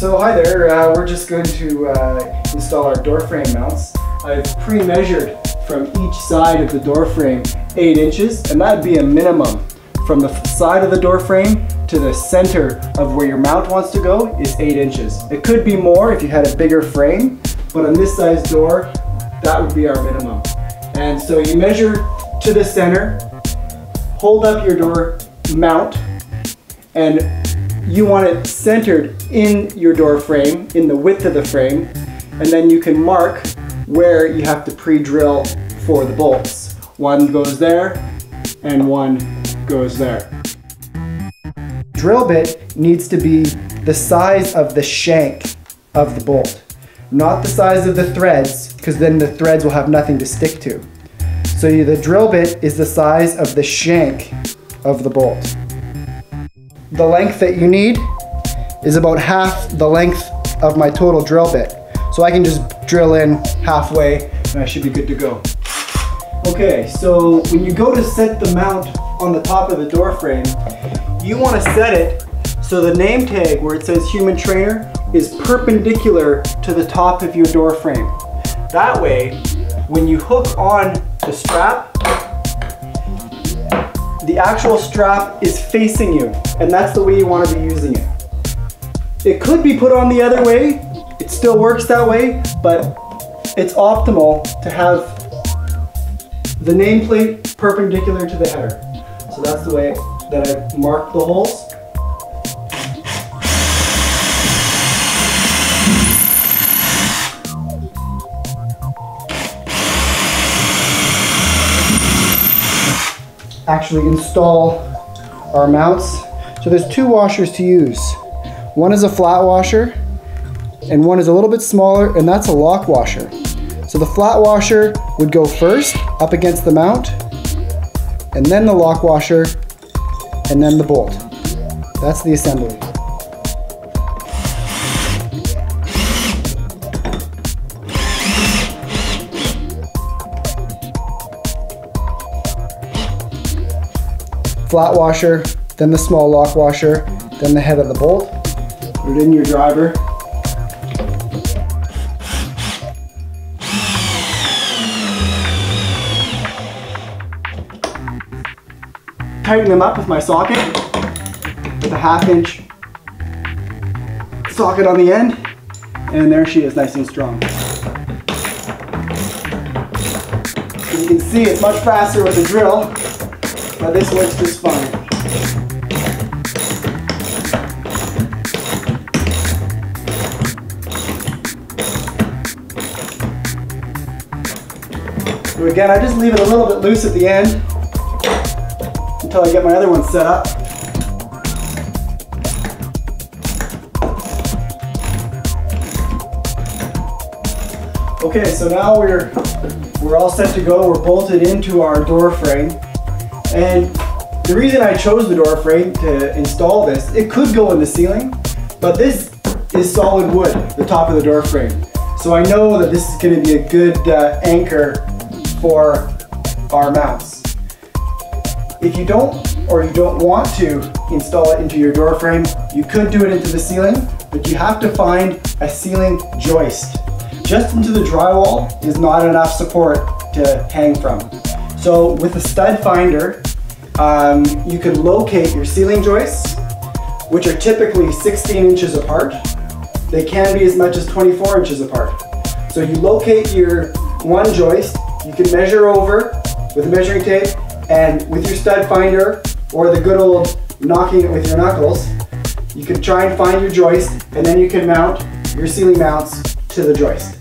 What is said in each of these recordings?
So hi there, we're just going to install our door frame mounts. I've pre-measured from each side of the door frame 8 inches, and that would be a minimum. From the side of the door frame to the center of where your mount wants to go is 8 inches. It could be more if you had a bigger frame, but on this size door, that would be our minimum. And so you measure to the center, hold up your door mount, and you want it centered in your door frame, in the width of the frame, and then you can mark where you have to pre-drill for the bolts. One goes there, and one goes there. Drill bit needs to be the size of the shank of the bolt, not the size of the threads, because then the threads will have nothing to stick to. So the drill bit is the size of the shank of the bolt. The length that you need is about half the length of my total drill bit. So I can just drill in halfway and I should be good to go. Okay, so when you go to set the mount on the top of the door frame, you want to set it so the name tag where it says human trainer is perpendicular to the top of your door frame. That way, when you hook on the strap, the actual strap is facing you, and that's the way you want to be using it. It could be put on the other way, it still works that way, but it's optimal to have the nameplate perpendicular to the header. So that's the way that I marked the holes. Actually install our mounts. So there's 2 washers to use. One is a flat washer and one is a little bit smaller, and that's a lock washer. So the flat washer would go first up against the mount, and then the lock washer, and then the bolt. That's the assembly. Flat washer, then the small lock washer, then the head of the bolt. Put it in your driver. Tighten them up with my socket, with a 1/2 inch socket on the end, and there she is, nice and strong. As you can see, it's much faster with a drill, but this works just fine. So again, I just leave it a little bit loose at the end until I get my other one set up. Okay, so now we're all set to go. We're bolted into our door frame. And the reason I chose the door frame to install this, it could go in the ceiling, but this is solid wood, the top of the door frame. So I know that this is going to be a good anchor for our mounts. If you don't, or you don't want to install it into your door frame, you could do it into the ceiling, but you have to find a ceiling joist. Just into the drywall is not enough support to hang from. So with a stud finder, you can locate your ceiling joists, which are typically 16 inches apart. They can be as much as 24 inches apart. So you locate your one joist, you can measure over with a measuring tape, and with your stud finder, or the good old knocking it with your knuckles, you can try and find your joist, and then you can mount your ceiling mounts to the joist.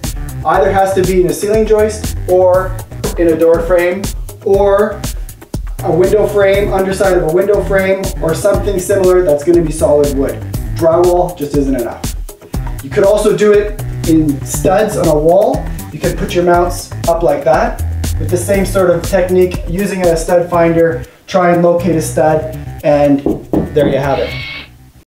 Either has to be in a ceiling joist, or in a door frame, or a window frame, underside of a window frame, or something similar that's going to be solid wood. Drywall just isn't enough. You could also do it in studs on a wall. You could put your mounts up like that with the same sort of technique, using a stud finder, try and locate a stud, and there you have it.